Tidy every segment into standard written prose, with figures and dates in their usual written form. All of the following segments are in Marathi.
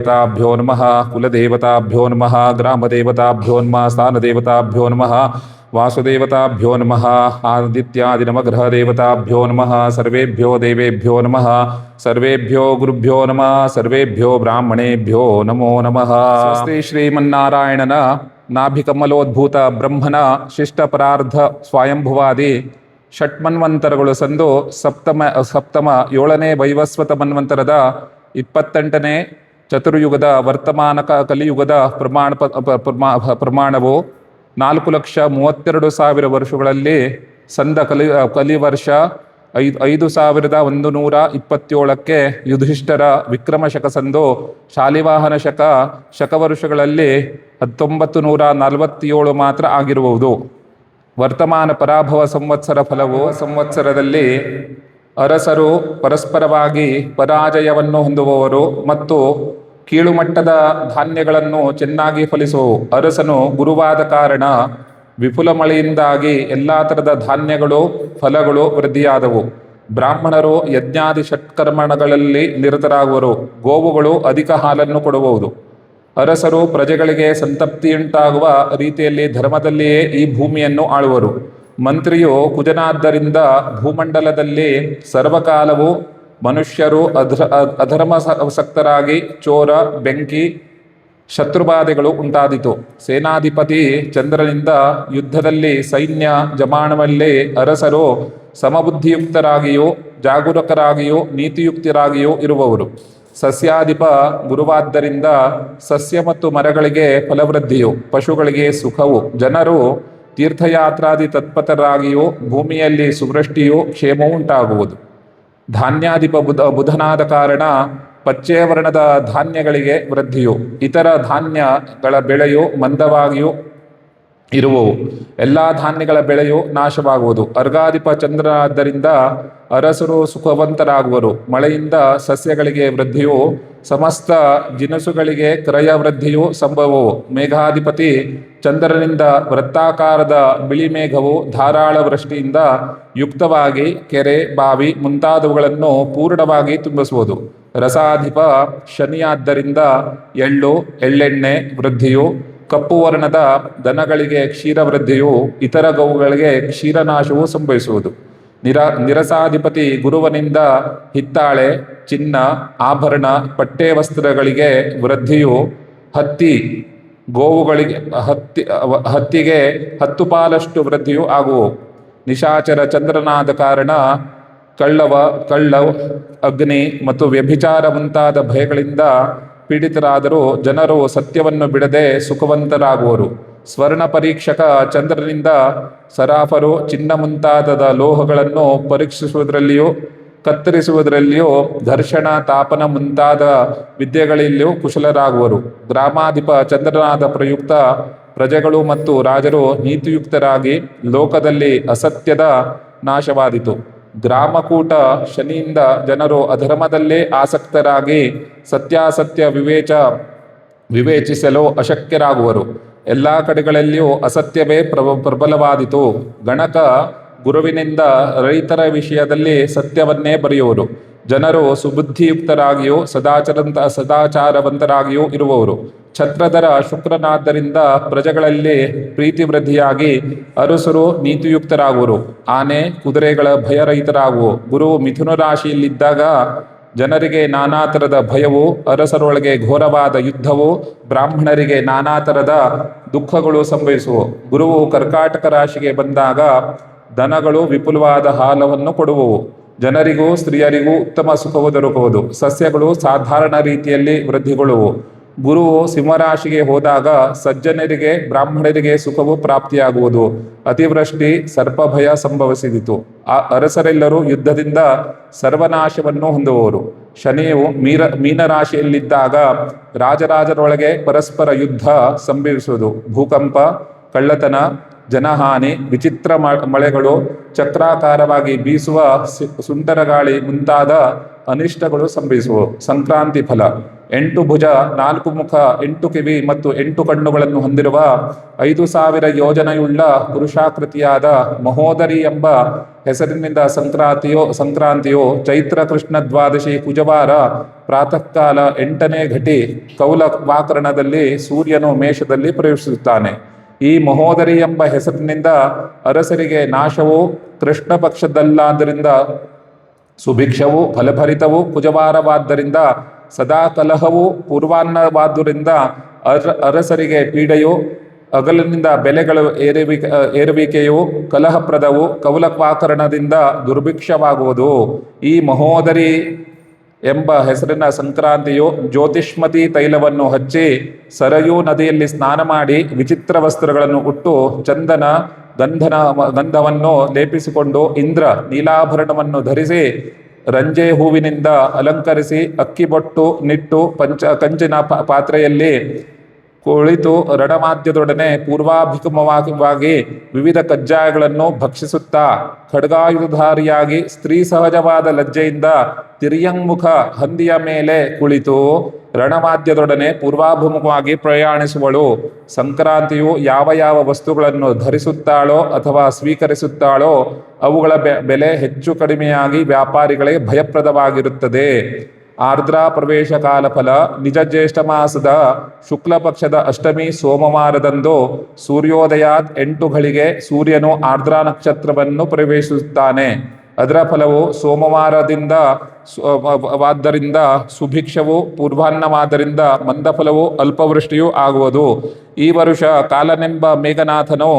देवताभ्यो नमः कुलदेवताभ्यो नमः ग्रामदेवताभ्यो नमः स्थानदेवताभ्यो नमः वासुदेवताभ्यो नमः आदित्यादिनवग्रहदेवताभ्यो नमः सर्वेभ्यो देवेभ्यो नमः सर्वेभ्यो गुरुभ्यो नमः सर्वेभ्यो ब्राह्मणेभ्यो नमो नमः। स्वस्ति श्रीमन्नारायणನ ನಾಭಿಕಮಲೋದ್ಭೂತ ಬ್ರಹ್ಮನ ಶಿಷ್ಟಪರಾರ್ಧ ಸ್ವಯಂಭುವಾದಿ ಷಟ್ಮನ್ವಂತರಗಳು ಸಂದು ಸಪ್ತಮ 7ನೇ ವೈವಸ್ವತ ಮನ್ವಂತರದ 28ನೇ ಚತುರ್ಯುಗದ ವರ್ತಮಾನ ಕಲಿಯುಗದ ಪ್ರಮಾಣವು 4,32,000 ವರ್ಷಗಳಲ್ಲಿ ಸಂದ ಕಲಿವರ್ಷ 5,127ಕ್ಕೆ ಯುಧಿಷ್ಠರ ವಿಕ್ರಮ ಶಕ ಸಂದು ಶಾಲಿವಾಹನ ಶಕವರ್ಷಗಳಲ್ಲಿ 1947 ಮಾತ್ರ ಆಗಿರುವುದು. ವರ್ತಮಾನ ಪರಾಭವ ಸಂವತ್ಸರ ಫಲವು ಸಂವತ್ಸರದಲ್ಲಿ ಅರಸರು ಪರಸ್ಪರವಾಗಿ ಪರಾಜಯವನ್ನು ಹೊಂದುವವರು ಮತ್ತು ಕೀಳುಮಟ್ಟದ ಧಾನ್ಯಗಳನ್ನು ಚೆನ್ನಾಗಿ ಫಲಿಸುವವು. ಅರಸನು ಗುರುವಾದ ಕಾರಣ ವಿಪುಲ ಮಳೆಯಿಂದಾಗಿ ಎಲ್ಲ ಥರದ ಧಾನ್ಯಗಳು ಫಲಗಳು ವೃದ್ಧಿಯಾದವು. ಬ್ರಾಹ್ಮಣರು ಯಜ್ಞಾದಿ ಷಟ್ಕರ್ಮಗಳಲ್ಲಿ ನಿರತರಾಗುವರು. ಗೋವುಗಳು ಅಧಿಕ ಹಾಲನ್ನು ಕೊಡುವುದು. ಅರಸರು ಪ್ರಜೆಗಳಿಗೆ ಸಂತಪ್ತಿಯುಂಟಾಗುವ ರೀತಿಯಲ್ಲಿ ಧರ್ಮದಲ್ಲಿಯೇ ಈ ಭೂಮಿಯನ್ನು ಆಳುವರು. ಮಂತ್ರಿಯು ಕುಜನಾದ್ದರಿಂದ ಭೂಮಂಡಲದಲ್ಲಿ ಸರ್ವಕಾಲವೂ ಮನುಷ್ಯರು ಅಧರ್ಮಸಕ್ತರಾಗಿ ಚೋರ, ಬೆಂಕಿ, ಶತ್ರುಬಾಧೆಗಳು ಉಂಟಾದಿತು. ಸೇನಾಧಿಪತಿ ಚಂದ್ರನಿಂದ ಯುದ್ಧದಲ್ಲಿ ಸೈನ್ಯ ಜಮಾಣವಲ್ಲಿ ಅರಸರು ಸಮಬುದ್ಧಿಯುಕ್ತರಾಗಿಯೂ ಜಾಗರೂಕರಾಗಿಯೂ ನೀತಿಯುಕ್ತರಾಗಿಯೂ ಇರುವವರು. ಸಸ್ಯಾಧಿಪ ಗುರುವಾದ್ದರಿಂದ ಸಸ್ಯ ಮತ್ತು ಮರಗಳಿಗೆ ಫಲವೃದ್ಧಿಯು, ಪಶುಗಳಿಗೆ ಸುಖವು, ಜನರು ತೀರ್ಥಯಾತ್ರಾದಿ ತತ್ಪರರಾಗಿಯೂ ಭೂಮಿಯಲ್ಲಿ ಸುವೃಷ್ಟಿಯೂ ಕ್ಷೇಮವೂ ಉಂಟಾಗುವುದು. ಧಾನ್ಯಾಧಿಪ ಬುಧನಾದ ಕಾರಣ ಪಚ್ಚೆವರ್ಣದ ಧಾನ್ಯಗಳಿಗೆ ವೃದ್ಧಿಯು, ಇತರ ಧಾನ್ಯಗಳ ಬೆಳೆಯು ಮಂದವಾಗಿಯೂ ಇರುವವು. ಎಲ್ಲ ಧಾನ್ಯಗಳ ಬೆಳೆಯು ನಾಶವಾಗುವುದು. ಅರ್ಗಾಧಿಪ ಚಂದ್ರನಾದ್ದರಿಂದ ಅರಸರು ಸುಖವಂತರಾಗುವರು. ಮಳೆಯಿಂದ ಸಸ್ಯಗಳಿಗೆ ವೃದ್ಧಿಯು, ಸಮಸ್ತ ಜಿನಸುಗಳಿಗೆ ಕ್ರಯ ವೃದ್ಧಿಯು ಸಂಭವವು. ಮೇಘಾಧಿಪತಿ ಚಂದ್ರನಿಂದ ವೃತ್ತಾಕಾರದ ಬಿಳಿ ಮೇಘವು ಧಾರಾಳ ವೃಷ್ಟಿಯಿಂದ ಯುಕ್ತವಾಗಿ ಕೆರೆ, ಬಾವಿ ಮುಂತಾದವುಗಳನ್ನು ಪೂರ್ಣವಾಗಿ ತುಂಬಿಸುವುದು. ರಸಾಧಿಪ ಶನಿಯಾದ್ದರಿಂದ ಎಳ್ಳು, ಎಳ್ಳೆಣ್ಣೆ ವೃದ್ಧಿಯು, ಕಪ್ಪು ವರ್ಣದ ದನಗಳಿಗೆ ಕ್ಷೀರವೃದ್ಧಿಯು, ಇತರ ಗೋವುಗಳಿಗೆ ಕ್ಷೀರನಾಶವು ಸಂಭವಿಸುವುದು. ನಿರಸಾಧಿಪತಿ ಗುರುವನಿಂದ ಹಿತ್ತಾಳೆ, ಚಿನ್ನ, ಆಭರಣ, ಪಟ್ಟೆ ವಸ್ತ್ರಗಳಿಗೆ ವೃದ್ಧಿಯು, ಹತ್ತಿಗೆ 10 ಪಾಲಷ್ಟು ವೃದ್ಧಿಯು ಆಗುವು. ನಿಶಾಚರ ಚಂದ್ರನಾದ ಕಾರಣ ಕಳ್ಳ, ಅಗ್ನಿ ಮತ್ತು ವ್ಯಭಿಚಾರ ಮುಂತಾದ ಭಯಗಳಿಂದ ಪೀಡಿತರಾದರೂ ಜನರು ಸತ್ಯವನ್ನು ಬಿಡದೆ ಸುಖವಂತರಾಗುವರು. ಸ್ವರ್ಣ ಪರೀಕ್ಷಕ ಚಂದ್ರನಿಂದ ಸರಾಫರು ಚಿನ್ನ ಮುಂತಾದ ಲೋಹಗಳನ್ನು ಪರೀಕ್ಷಿಸುವುದರಲ್ಲಿಯೂ ಕತ್ತರಿಸುವುದರಲ್ಲಿಯೂ ಘರ್ಷಣ, ತಾಪನ ಮುಂತಾದ ವಿದ್ಯೆಗಳಲ್ಲಿಯೂ ಕುಶಲರಾಗುವರು. ಗ್ರಾಮಾಧಿಪ ಚಂದ್ರನಾದ ಪ್ರಯುಕ್ತ ಪ್ರಜೆಗಳು ಮತ್ತು ರಾಜರು ನೀತಿಯುಕ್ತರಾಗಿ ಲೋಕದಲ್ಲಿ ಅಸತ್ಯದ ನಾಶವಾದಿತು. ಗ್ರಾಮಕೂಟ ಶನಿಯಿಂದ ಜನರು ಅಧರ್ಮದಲ್ಲೇ ಆಸಕ್ತರಾಗಿ ಸತ್ಯಾಸತ್ಯ ವಿವೇಚಿಸಲು ಅಶಕ್ಯರಾಗುವರು. ಎಲ್ಲ ಕಡೆಗಳಲ್ಲಿಯೂ ಅಸತ್ಯವೇ ಪ್ರಬಲವಾದಿತು. ಗಣಕ ಗುರುವಿನಿಂದ ರೈತರ ವಿಷಯದಲ್ಲಿ ಸತ್ಯವನ್ನೇ ಬರೆಯುವರು. ಜನರು ಸುಬುದ್ಧಿಯುಕ್ತರಾಗಿಯೂ ಸದಾಚಾರವಂತರಾಗಿಯೂ ಇರುವವರು. ಛತ್ರಧರ ಶುಕ್ರನಾದ್ದರಿಂದ ಪ್ರಜೆಗಳಲ್ಲಿ ಪ್ರೀತಿ ವೃದ್ಧಿಯಾಗಿ ಅರಸರು ನೀತಿಯುಕ್ತರಾಗುವರು. ಆನೆ, ಕುದುರೆಗಳ ಭಯರಹಿತರಾಗುವು. ಗುರು ಮಿಥುನ ರಾಶಿಯಲ್ಲಿದ್ದಾಗ ಜನರಿಗೆ ನಾನಾ ಥರದ ಭಯವು, ಅರಸರೊಳಗೆ ಘೋರವಾದ ಯುದ್ಧವು, ಬ್ರಾಹ್ಮಣರಿಗೆ ನಾನಾ ಥರದ ದುಃಖಗಳು ಸಂಭವಿಸುವು. ಗುರುವು ಕರ್ಕಾಟಕ ರಾಶಿಗೆ ಬಂದಾಗ ದನಗಳು ವಿಪುಲವಾದ ಹಾಲವನ್ನು ಕೊಡುವವು. ಜನರಿಗೂ ಸ್ತ್ರೀಯರಿಗೂ ಉತ್ತಮ ಸುಖವು ದೊರಕುವುದು. ಸಸ್ಯಗಳು ಸಾಧಾರಣ ರೀತಿಯಲ್ಲಿ ವೃದ್ಧಿಗೊಳ್ಳುವು. ಗುರುವು ಸಿಂಹರಾಶಿಗೆ ಹೋದಾಗ ಸಜ್ಜನರಿಗೆ ಬ್ರಾಹ್ಮಣರಿಗೆ ಸುಖವು ಪ್ರಾಪ್ತಿಯಾಗುವುದು. ಅತಿವೃಷ್ಟಿ, ಸರ್ಪಭಯ ಸಂಭವಿಸಿದಿತು. ಅರಸರೆಲ್ಲರೂ ಯುದ್ಧದಿಂದ ಸರ್ವನಾಶವನ್ನು ಹೊಂದುವವರು. ಶನಿಯು ಮೀನರಾಶಿಯಲ್ಲಿದ್ದಾಗ ರಾಜರಾಜರೊಳಗೆ ಪರಸ್ಪರ ಯುದ್ಧ ಸಂಭವಿಸುವುದು. ಭೂಕಂಪ, ಕಳ್ಳತನ, ಜನಹಾನಿ, ವಿಚಿತ್ರ ಮಳೆಗಳು, ಚಕ್ರಾಕಾರವಾಗಿ ಬೀಸುವ ಸುಂಟರಗಾಳಿ ಮುಂತಾದ ಅನಿಷ್ಟಗಳು ಸಂಭವಿಸುವು. ಸಂಕ್ರಾಂತಿ ಫಲ: 8 ಭುಜ 4 ಮುಖ 8 ಕಿವಿ ಮತ್ತು 8 ಕಣ್ಣುಗಳನ್ನು ಹೊಂದಿರುವ 5,000 ಯೋಜನೆಯುಳ್ಳ ಪುರುಷಾಕೃತಿಯಾದ ಮಹೋದರಿ ಎಂಬ ಹೆಸರಿನಿಂದ ಸಂಕ್ರಾಂತಿಯು ಚೈತ್ರ ಕೃಷ್ಣ ದ್ವಾದಶಿ ಕುಜವಾರ ಪ್ರಾತಃ ಕಾಲ 8ನೇ ಘಟಿ ಕೌಲ ವಾಕರಣದಲ್ಲಿ ಸೂರ್ಯನು ಮೇಷದಲ್ಲಿ ಪ್ರವೇಶಿಸುತ್ತಾನೆ. ಈ ಮಹೋದರಿ ಎಂಬ ಹೆಸರಿನಿಂದ ಅರಸರಿಗೆ ನಾಶವು ಕೃಷ್ಣ ಪಕ್ಷದಲ್ಲಾದ್ದರಿಂದ ಸುಭಿಕ್ಷವು ಫಲಭರಿತವು, ಕುಜವಾರವಾದ್ದರಿಂದ ಸದಾ ಕಲಹವು, ಪೂರ್ವಾನ್ನವಾದ್ದರಿಂದ ಅರಸರಿಗೆ ಪೀಡೆಯು, ಹಗಲಿನಿಂದ ಬೆಲೆಗಳು ಏರುವಿಕೆಯು ಕಲಹಪ್ರದವು, ಕೌಲಕ್ವಾಕರಣದಿಂದ ದುರ್ಭಿಕ್ಷವಾಗುವುದು. ಈ ಮಹೋದರಿ ಎಂಬ ಹೆಸರಿನ ಸಂಕ್ರಾಂತಿಯು ಜ್ಯೋತಿಷ್ಮತಿ ತೈಲವನ್ನು ಹಚ್ಚಿ ಸರಯೂ ನದಿಯಲ್ಲಿ ಸ್ನಾನ ಮಾಡಿ ವಿಚಿತ್ರ ವಸ್ತ್ರಗಳನ್ನು ಉಟ್ಟು ಚಂದನ ಗಂಧವನ್ನು ಲೇಪಿಸಿಕೊಂಡು ಇಂದ್ರ ನೀಲಾಭರಣವನ್ನು ಧರಿಸಿ ರಂಜೆ ಹೂವಿನಿಂದ ಅಲಂಕರಿಸಿ ಅಕ್ಕಿಬೊಟ್ಟು ನಿಟ್ಟು ಕಂಚಿನ ಪಾತ್ರೆಯಲ್ಲಿ ಕುಳಿತು ರಣಮಾದ್ಯದೊಡನೆ ಪೂರ್ವಾಭಿಮುಖವಾಗಿ ವಿವಿಧ ಕಜ್ಜಾಯಗಳನ್ನು ಭಕ್ಷಿಸುತ್ತಾ ಖಡ್ಗಾಯುಧಾರಿಯಾಗಿ ಸ್ತ್ರೀ ಸಹಜವಾದ ಲಜ್ಜೆಯಿಂದ ತಿರ್ಯಂಗುಖ ಹಂದಿಯ ಮೇಲೆ ಕುಳಿತು ರಣಮಾದ್ಯದೊಡನೆ ಪೂರ್ವಾಭಿಮುಖವಾಗಿ ಪ್ರಯಾಣಿಸುವಳು. ಸಂಕ್ರಾಂತಿಯು ಯಾವ ವಸ್ತುಗಳನ್ನು ಧರಿಸುತ್ತಾಳೋ ಅಥವಾ ಸ್ವೀಕರಿಸುತ್ತಾಳೋ ಅವುಗಳ ಬೆಲೆ ಹೆಚ್ಚು ಕಡಿಮೆಯಾಗಿ ವ್ಯಾಪಾರಿಗಳಿಗೆ ಭಯಪ್ರದವಾಗಿರುತ್ತದೆ. ಆರ್ದ್ರಾ ಪ್ರವೇಶ ಕಾಲ ಫಲ ನಿಜ ಜ್ಯೇಷ್ಠ ಮಾಸದ ಶುಕ್ಲ ಪಕ್ಷದ ಅಷ್ಟಮಿ ಸೋಮವಾರದಂದು ಸೂರ್ಯೋದಯಾತ್ 8 ಘಳಿಗೆ ಸೂರ್ಯನು ಆರ್ದ್ರಾ ನಕ್ಷತ್ರವನ್ನು ಪ್ರವೇಶಿಸುತ್ತಾನೆ. ಅದರ ಫಲವು ಸೋಮವಾರದಿಂದ ವಾದ್ದರಿಂದ ಸುಭಿಕ್ಷವು, ಪೂರ್ವಾನ್ನವಾದ್ದರಿಂದ ಮಂದಫಲವು, ಅಲ್ಪವೃಷ್ಟಿಯೂ ಆಗುವುದು. ಈ ವರುಷ ಕಾಲನೆಂಬ ಮೇಘನಾಥನು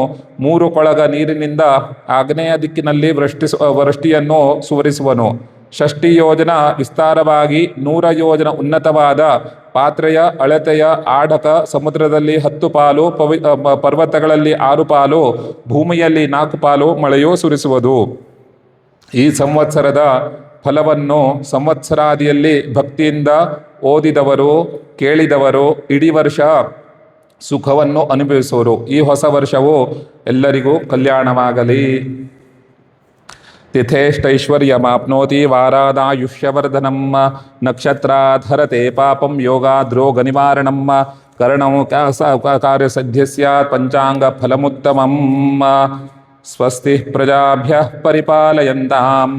3 ಕೊಳಗ ನೀರಿನಿಂದ ಆಗ್ನೇಯ ದಿಕ್ಕಿನಲ್ಲಿ ವೃಷ್ಟಿಯನ್ನು ಸುವರಿಸುವನು. 60 ಯೋಜನ ವಿಸ್ತಾರವಾಗಿ 100 ಯೋಜನ ಉನ್ನತವಾದ ಪಾತ್ರೆಯ ಅಳತೆಯ ಆಢಕ ಸಮುದ್ರದಲ್ಲಿ 10 ಪಾಲು, ಪರ್ವತಗಳಲ್ಲಿ 6 ಪಾಲು, ಭೂಮಿಯಲ್ಲಿ 4 ಪಾಲು ಮಳೆಯೂ ಸುರಿಸುವುದು. ಈ ಸಂವತ್ಸರದ ಫಲವನ್ನು ಸಂವತ್ಸರಾದಿಯಲ್ಲಿ ಭಕ್ತಿಯಿಂದ ಓದಿದವರು ಕೇಳಿದವರು ಇಡೀ ವರ್ಷ ಸುಖವನ್ನು ಅನುಭವಿಸುವರು. ಈ ಹೊಸ ವರ್ಷವು ಎಲ್ಲರಿಗೂ ಕಲ್ಯಾಣವಾಗಲಿ. ತಿಥೇಷ್ಟೈಶ್ವರ್ಯಮಾಪ್ನೋತಿ ವಾರಾದಾಯುಷ್ಯವರ್ಧನಂ ನಕ್ಷತ್ರಾಧರತೆ ಪಾಪಂ ಯೋಗಾದ್ರೋಗ ನಿವಾರಣಂ ಕರ್ಣೌ ಕಾರ್ಯಸದ್ಯ ಸ್ಯಾತ್ ಪಂಚಾಂಗ ಫಲಮುತ್ತಮಂ. ಸ್ವಸ್ತಿ ಪ್ರಜಾಭ್ಯಃ ಪರಿಪಾಲಯಂತಾಂ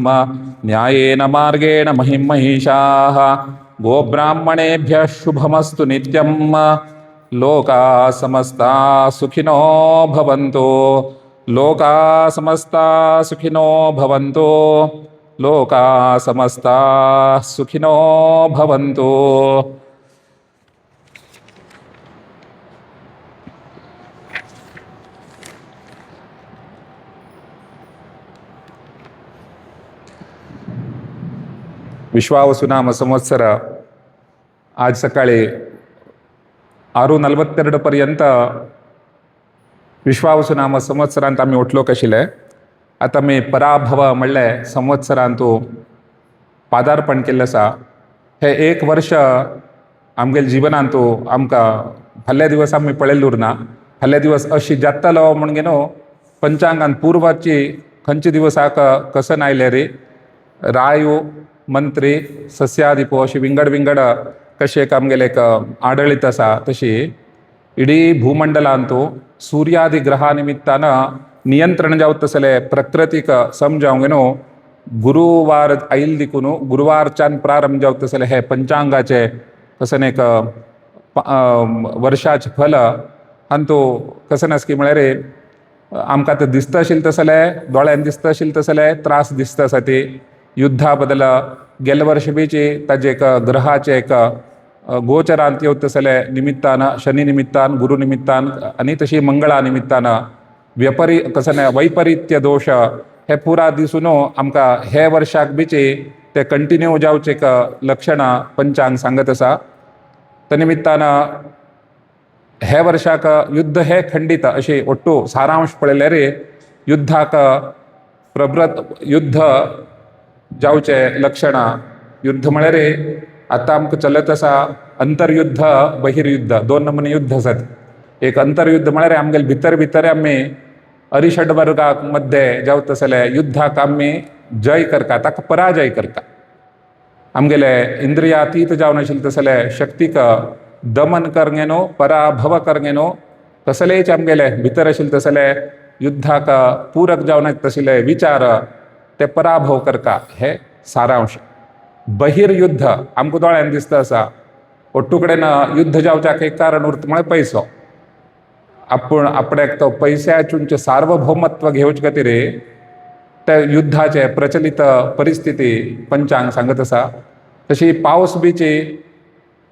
ನ್ಯಾಯೇನ ಮಾರ್ಗೇಣ ಮಹಿಷಾಃ ಗೋಬ್ರಾಹ್ಮಣೇಭ್ಯಃ ಶುಭಮಸ್ತು ನಿತ್ಯಂ. ಲೋಕಾಃ ಸಮಸ್ತಾಃ ಸುಖಿನೋ ಭವಂತು. ಲೋಕಾಃ ಸಮಸ್ತಾಃ ಸುಖಿನೋ ಭವಂತು. ಲೋಕಾಃ ಸಮಸ್ತಾಃ ಸುಖಿನೋ ಭವಂತು. विश्वावसु नाम संवत्सर आज सकाळी 6:42 पर्यंत विश्वावसु नाम संवत्सरांत आम्ही उठलो कशिले. आता मी पराभव म्हणले संवत्सरांतू पादार्पण केल्लें आसा. हे 1 वर्ष आमगेल्या जिवनांतू आमकां फाल्ल्या दिवस आमी पळयल्लो उरना. फाल्ल्या दिवस अशी जातलो म्हणून न्हू पंचांगान पूर्वाची खंयचे दिवसाक कसन आयले रे रायू मंत्री सस्यादिपो अशी विंगड कशी एक आमगेले एक आडळीत आसा तशी इडೀ भूमंडलांतू सूर्यादि ग्रहा निमित्तान नियंत्रण जावतसले प्रकृतीक समजावंक न्हू गुरुवार आयिल्ल देखून गुरुवारच्यान प्रारंभ जावतसले हे पंचांगाचे कसन एक वर्षाचे फल अंतू कसन आसकी म्हळ्यार आमकां ते दिसता आशिल्ले तसले दोळ्यान दिसता आशिल्ले तसले त्रास दिसता आसा ती युद्धा बदल गेल्या वर्षी बीची ताजे एक ग्रहाचे एक गोचरांत येवतसले निमित्तान शनी निमित्तान गुरु निमित्तान आनी तशी मंगळा निमित्तान वैपरीत्य दोष हे पुरा दिसून आमकां हे वर्षाक बीची ते कंटिन्यू जावचे एक लक्षणां पंचांग सांगत आसा. त्या निमित्तान हे वर्षाक युद्ध हे खंडित अशी ಒಟ್ಟು सारांश पळयल्यार युद्धाक युद्ध जावचे लक्षणां. युद्ध म्हळ्यार आतां आमकां चलत आसा अंतरयुद्ध बहिर्युद्ध 2 नमुने युद्ध आसात. एक अंतरयुद्ध म्हळ्यार आमगेले भितर आमी अरिषड वर्गाक मध्ये जावतसले युद्धाक आमी जय करता ताका पराजय करता. आमगेले इंद्रियातीत जावन आशिल्ले तसले शक्तीक दमन करंगेनो पराभव करंगेनो कसलेच आमगेले भितर आशिल्ले तसले युद्धाक पूरक जावन तसले विचार ते पराभव करता हे सारांश. बहिर्युद्ध आमकां दोळ्यान दिसता आसा, ಒಟ್ಟು कडेन युद्ध जावच्याक एक कारण उरता म्हळ्यार पैसो. आपूण आपल्याक तो पैशाचें सार्वभौमत्व घेवचे खातीर त्या युद्धाचे प्रचलित परिस्थिती पंचांग सांगत आसा. तशी पावस बीची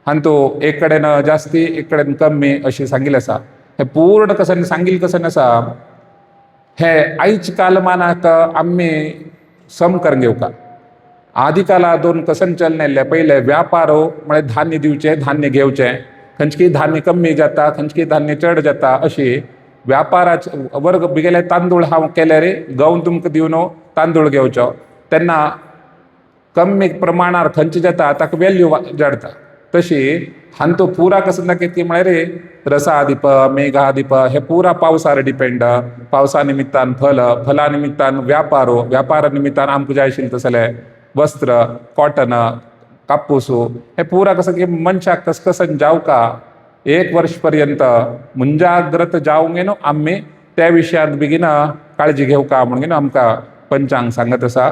हांतू एक कडेन जास्ती एक कडेन कमी अशी सांगिल्लें आसा. हे पूर्ण कसं सांगिल्लें कसं आसा, हे आयज कालमानाक आमी सम करून घेवका. आदि काला दोन कसन चलनेल्ले, पहिले व्यापारो म्हळ्यार धान्य दिवचे धान्य घेवचें, खंयचकी धान्य कमी जाता खंयचकी धान्य चड जाता अशी व्यापाराचे वर्ग बिगेले तांदूळ हांव केले रे गंव तुमकां दिवन तांदूळ घेवचो, तेन्ना कमी प्रमाणार खंयचे जाता ताका वेल्यू जडता. तशी हांतू पुरा कसं दाखयता म्हळ्यार रे रसादिप मेघादिप हे पुरा पावसार डिपेंड. पावसा निमित्तान फला निमित्तान व्यापारा निमित्तान आमकां जाय आशिल्ले तसले वस्त्र कॉटन कापूस हे पुरा कसं की मनशाक कसकसन जावका एक वर्ष पर्यंत मुंजाग्रत जावंक न्हू आमी त्या विशयांत बेगीन काळजी घेवका म्हणून आमकां पंचांग सांगत आसा.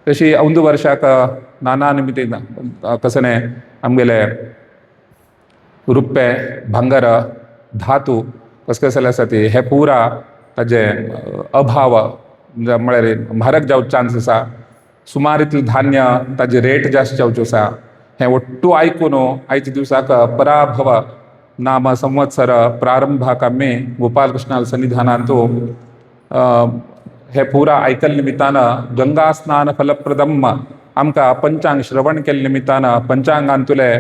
तशी अंदू वर्षाक नाना निमित्त कसने आमगेले रुपे भांगर धातू कसले आसा ती हे पुरा ताजे अभाव म्हळ्यार म्हारग जावचे चान्स आसा. सुमार इतलें धान्य ताजे रेट जास्त जावच्यो आसा. हे ಒಟ್ಟು आयकून आयच्या दिवसाक पराभव नाम संवत्सर प्रारंभाक आमी गोपाल कृष्णाल सन्निधानांतू हे पुरा आयकल निमित्तान गंगा स्नान फलप्रदम आमकां पंचांग श्रवण केले निमित्तान पंचांगांतुले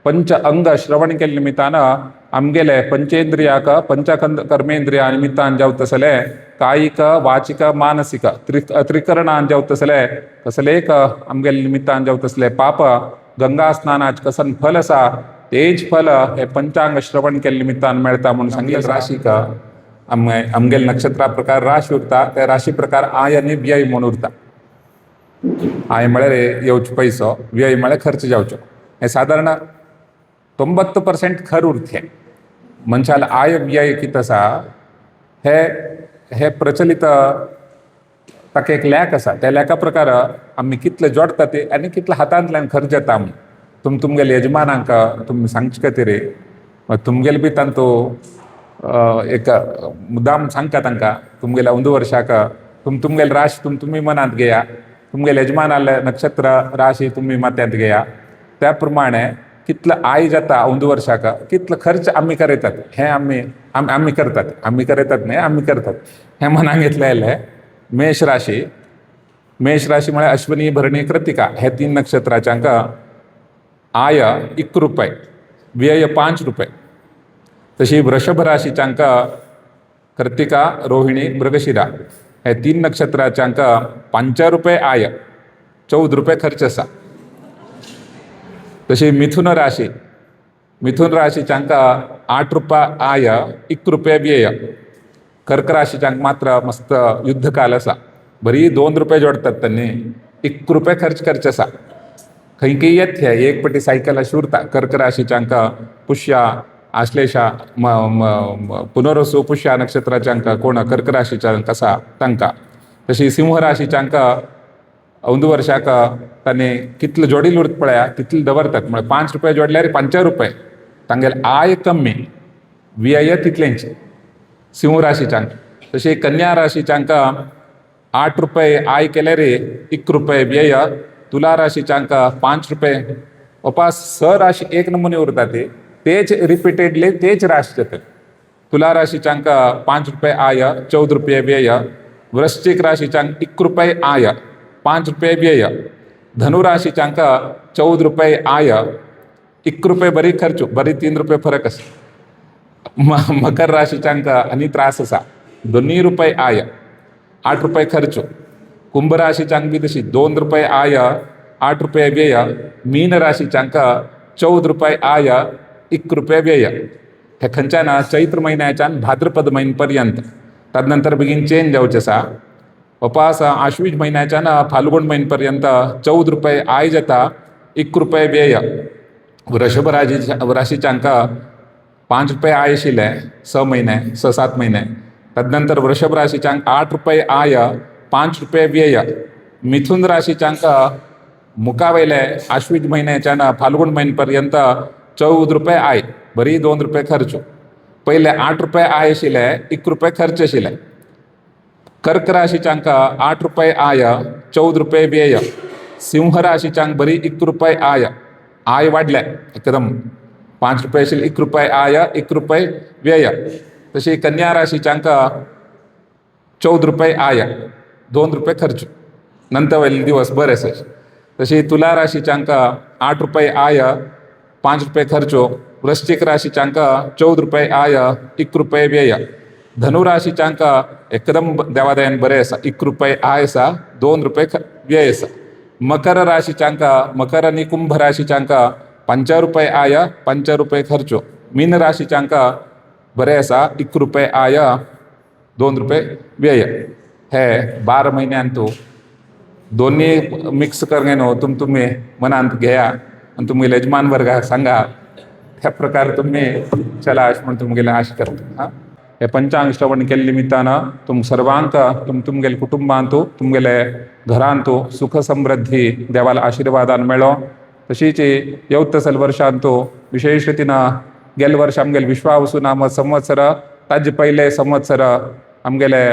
पंच अंग श्रवण केले निमित्तान आमगेले पंचेंद्रियाक पंचकर्मेंद्रिया निमित्तान जावतसले कायिक वाचिक मानसिक त्रिकरणान जावतसले कसलेक आमगेले निमित्तान जावतसले पाप गंगा स्नानाचे कसन फल आसा तेज फल हे पंचांग श्रवण केले निमित्तान मेळटा म्हणून सांगिल्लें. राशीक आमगेले नक्षत्रा प्रकार राशी उरता, त्या राशी प्रकार आय आनी व्यय म्हणून उरता. आय म्हळ्यार येवचो पयसो, व्यय म्हळ्यार खर्च जावचो. हे सादारण 90% खर उरते. मनशाला आय व्यय कितें आसा हे प्रचलित ताका एक लेख आसा. त्या लेखा प्रकार आमी कितले जोडटा ते आनी कितले हातांतल्यान खर्च जाता म्हणून तुमगेले यजमानांक तुमी सांगचे खातीर तुमगेले बी तांतू एक मुद्दाम सांगता तांकां तुमगेल्या अंदू वर्षाक तुमगेले राशी तुमी मनांत घेया, तुमगेले यजमानाले नक्षत्र राशी तुमी माथ्यांत घेया. त्या प्रमाणे कितलं आय जाता अंदू वर्षाक कितलं खर्च आमी करतात हे आमी करतात हे मनांत घेतलेले. मेष राशी म्हळ्यार अश्विनी भरणी कृतिका हे 3 नक्षत्राच्यांक आय 1 रुपये व्यय 5 रुपये. तशी वृषभ राशीच्यांक कृतिका रोहिणी मृगशिरा हे 3 नक्षत्राच्यांक 5 रुपये आय 14 रुपये खर्च आसा. तशी मिथुन राशीच्यांक 8 रुपये आय 1 रुपये व्यय. कर्क राशीच्यांक मात्र मस्त युद्धकाल आसा, बरी 2 रुपये जोडतात त्यांनी 1 रुपये खर्च करचे आसा. खंय येत हे एक पटी सायकल अशी उरता. कर्क राशीच्यांक पुष्या आश्लेषा पुनरसू पुष्या नक्षत्राच्यांक कोण कर्क राशीच्यांक आसा तांकां. तशी सिंह राशीच्यांक अंदू वर्षाक तांणी कितले जोडील उरता पळया तितले दवरतात. म्हळ्यार 5 रुपये जोडल्यार 5 रुपये तांगेले आय कमी व्यय तितलेंच सिंह राशीच्यांक. तशी कन्या राशीच्यांक 8 रुपये आय केल्यार 1 रुपये व्यय. तुला राशीच्यांक 5 रुपये. वपास स राशी एक नमुने उरता तेच रिपिटेडली तेच राशी जातात. तुला राशीच्यांक 5 रुपये आय 14 रुपये व्यय. वृश्चिक राशीच्यांक 1 रुपये आय 5 रुपये व्यय. धनु राशीच्यांक 14 रुपये आय 1 रुपये बरी खर्च बरी 3 रुपये फरक आसा. मकर राशीच्यांक आनी त्रास आसा 2 रुपये आय 8 रुपये खर्च. कुंभ राशीच्यांक बी तशी 2 रुपये आय 8 रुपये व्यय. मीन राशीच्यांक 14 रुपये आय 1 रुपये व्यय. हे खंयच्यान चैत्र म्हयन्याच्यान भाद्रपद म्हयने पर्यंत. तदनंतर बेगीन चेंज जावचें आसा. वपास आश्वीज म्हयन्याच्यान फाल्गुन म्हयने पर्यंत 14 रुपये आय जाता ₹1 व्यय वृषभ राशीच्यांक ₹5 आय आशिल्ले 6 म्हयने 6-7 म्हयने. तदनंतर वृषभ राशीच्यांक ₹8 आय ₹5 व्यय. मिथुन राशीच्यांक मुखावयले आश्विज म्हयन्याच्यान फाल्गुन म्हयन्यापर्यंत ₹14 आय बरी ₹2 खर्च. पहिले ₹8 आय आशिल्ले ₹1 खर्च आशिल्ले. कर्क राशीच्यांक ₹8 आय ₹14 व्यय. सिंह राशीच्यांक बरी ₹1 आय वाडले एकदम. ₹5 आशिल्ले ₹1 आय ₹1 व्यय. तशी कन्या राशीच्यांक ₹14 आय ₹2 खर्च. नंतर वयले दिवस बरे असे. तशी तुला राशीच्यांक ₹8 आय ₹5 खर्च. वृश्चिक राशीच्यांक ₹14 आय ₹1 व्यय. धनु राशीच्यांक एकदम देवादयान बरे आसा. ₹1 आय आसा ₹2 व्यय आसा. मकर राशीच्यांक मकर आणि कुंभ राशीच्यांक ₹5 आय ₹5 खर्च. मीन राशीच्यांक बरे आसा. ₹1 आय ₹2 व्यय. हे 12 म्हयन्यांतू दोन्ही मिक्स करून तुम्ही मनांत घेया आणि तुम्ही यजमान वर्गाक सांगा. त्या प्रकारे तुम्ही चला अशें म्हणून तुमगेले आश करता. हे पंचांग श्रवण केले निमित्तानं सर्वांक तुमगेले कुटुंबांतू तुमगेले घरांतू सुख समृद्धी देवाला आशीर्वादान मेळो. तशीच येवतसल वर्षांतू विशेष रितीनं गेल्या वर्ष आमगेले विश्वावसु नाम संवत्सर ताजे पहिले संवत्सर आमगेले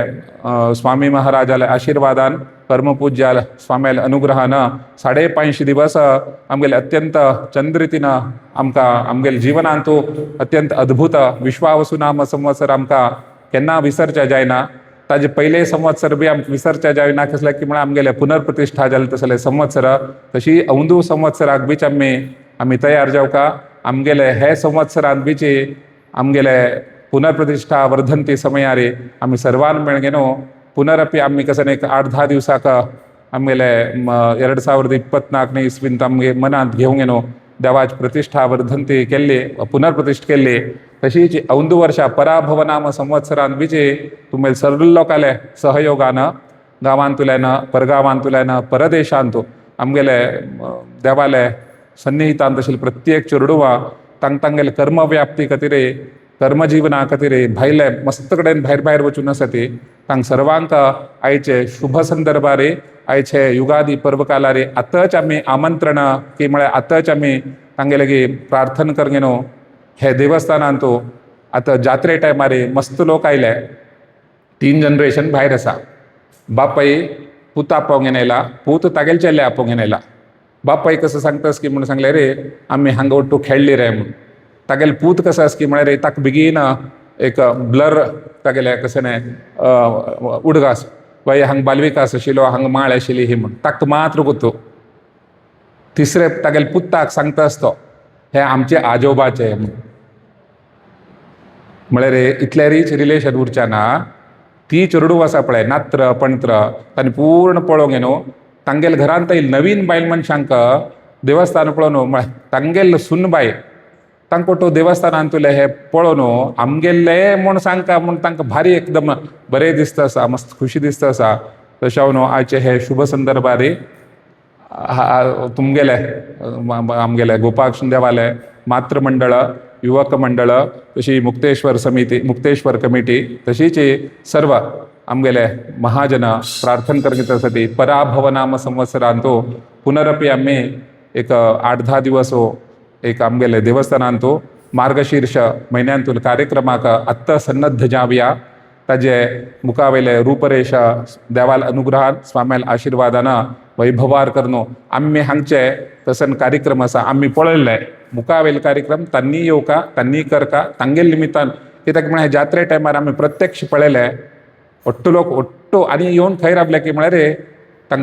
स्वामी महाराजाले आशीर्वादान कर्मपूज्याल स्वाम्याल अनुग्रहानं 550 दिवस आमगेले अत्यंत चंद्रितीनं आमगेले जिवनांतू अत्यंत अद्भुत विश्वावसु नाम संवत्सर आमकां केन्ना विसरचे जायना. ताजे पहिले संवत्सर बी आमकां विसरचे जायना. कसले की म्हळ्यार आमगेले पुनर्प्रतिश्ठा जाले तसले संवत्सर. तशी औंदू संवत्सराक बीच आमी तयार जावका. आमगेले हे संवत्सरांत बीची आमगेले पुनर्प्रतिष्ठा वर्धंती समयारी आमी सर्वान मेळगेनो पुनरपी आमी कसन एक 8-10 दिवसाक आमगेले 2024 इस्वींत आमगे मनांत घेवंक गेनो देवाची प्रतिष्ठा वर्धंती केल्ली पुनर्प्रतिश्ठ केल्ली. तशीच औंदू वर्षा पराभव नाम संवत्सरांत बीची तुमगे सर्व लोकाले सहयोगानं गांवांतुल्यान परगांवांतुल्यान परदेशांतू आमगेले देवाले सन्निहितांत आशिल्ले प्रत्येक चेडूवा तांगेले कर्मव्याप्ती खातीर कर्मजीवना खातीर भायले मस्त कडेन भायर वचून आसा ती तांकां सर्वांक आयचे शुभ संदर्भारी आयचे युगादी पर्वकालारी आतांच आमी आमंत्रण की म्हळ्यार आतांच आमी तांगे लागीं प्रार्थना करगेनो. हे देवस्थानांतू आतां जात्रे टायमार मस्त लोक आयले. 3 जनरेशन भायर आसा. बापाय पूत आपोवंक येयला. पूत तागेले चेले आपोवंक येयला. बापाय कसं सांगतास की म्हणून सांगले रे आमी हांगा ओट्टू खेळ्ळी रे म्हणून. तागेले पूत कसं आसा की म्हळ्यार रे ताका बेगीन एक ब्लर तागेले कशें उडगास बाय हांगा बालविकास आशिल्लो हांगा माळ आशिल्ली ही म्हणून ताका मात्र गुतो. तिसरे तागेले पुताक सांगता आसतो हे आमचे आजोबाचे म्हणून. म्हळ्यार इतले रीच रिलेशन उरच्या ना. ती चेडू आसा पळय नात्र पणत्र तांणी पूर्ण पळोवंक न्हू. तांगेले घरांत नवीन बायल मनशांक देवस्थान पळोवन म्हळ्यार तांगेले सुनबाय तांकां तो देवस्थानांतले हे पळोवन आमगेले म्हूण सांगता म्हूण तांकां भारी एकदम बरें दिसता आसा. मस्त खुशी दिसता आसा. तशें न्हू आयचे हे शुभ संदर्भारी तुमगेले आमगेले गोपाळ देवाले मातृमंडळ युवक मंडळ तशी मुक्तेश्वर समिती मुक्तेश्वर कमिटी तशीच सर्व आमगेले महाजन प्रार्थना करण्यासाठी पराभव नाम संवत्सरांतू पुनरपी आम्ही एक 8-10 दिवस एक आमगेले देवस्थानांतू मार्गशीर्ष म्हयन्यांतून कार्यक्रमाक आत्ता सन्नद्ध जावया. ताजे मुखावेले रूपरेश देवाल अनुग्रहान स्वाम्याल आशीर्वादान वैभवार करनो आम्ही हांगचे तसन कार्यक्रम आसा आम्ही पळयल्ले. मुखावेले कार्यक्रम तांणी येवका तांणी करका तांगेले निमित्तान कित्याक म्हळ्यार जात्रे टायमार आमी प्रत्यक्ष पळयले. ओट्टू लोक ओट्टू आनी येवन खंय राबले की म्हळ्यार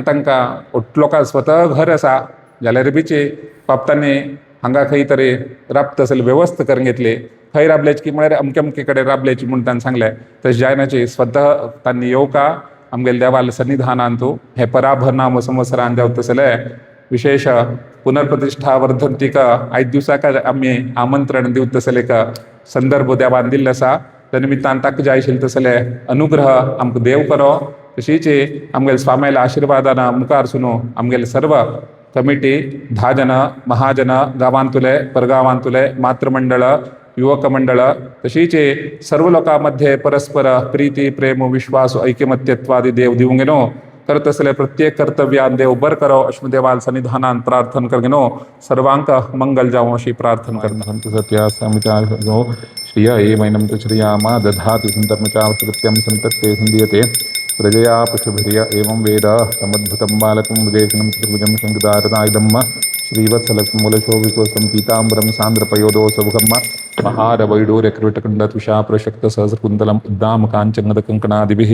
तांकां ओट्टू लोकांक स्वता घर आसा जाल्यार बीची बाबतांनी हांगा खंय तरी राबता आसली वेवस्था करून घेतली. खंय राबल्याची की म्हळ्यार अमके अमके कडेन राबल्याची म्हणून तांणी सांगलें. तशें जायनाची स्वता तांणी येवका आमगेले देवाल सन्निधानांतू हे पराभव नाम संवत्सरान जावतसले विशेष पुनर्प्रतिष्ठा वर्धंतीक 5 दिवसाक आमी आमंत्रण दिवतसले एक संदर्भ देवान दिल्लो आसा. त्या निमित्तान ताका जाय आशिल्ले तसले अनुग्रह आमकां देव करो. तशीच आमगेले स्वाम्याले आशिर्वादान मुखार सुनो आमगेले सर्व कमिटी 10 जण महाजन गावांतुले परगावांतुले मातृमंडळ युवक मंडळ तशीच सर्व लोकांमध्ये परस्पर प्रीती प्रेम विश्वास ऐक्यमत्यत्वादी देव दिवंगेनो करत असले प्रत्येक कर्तव्यान देव बर करो अश्मदेवाल सन्निधानान प्रार्थन करगेनो सर्वांक मंगल जावो अशी प्रार्थना करतो सत्या समिता जो श्रिय एवैनं च श्रियामा दधाति संतर्मचावसकृत्यं संतत्ते संदीयते प्रजया पशुभिर्य एवं वेद तमद्भुतं बालकं मृगेशनं चतुर्भुजं शङ्खदारदायुधं श्रीवत्सलक्ष्मूलशोभिकोसं पीताम्बरं सान्द्रपयोदोसमुखं महारवैडूर्यकृटकण्डतुषा प्रशक्तसहस्रकुन्तलम् उद्दामकाञ्चनदकङ्कणादिभिः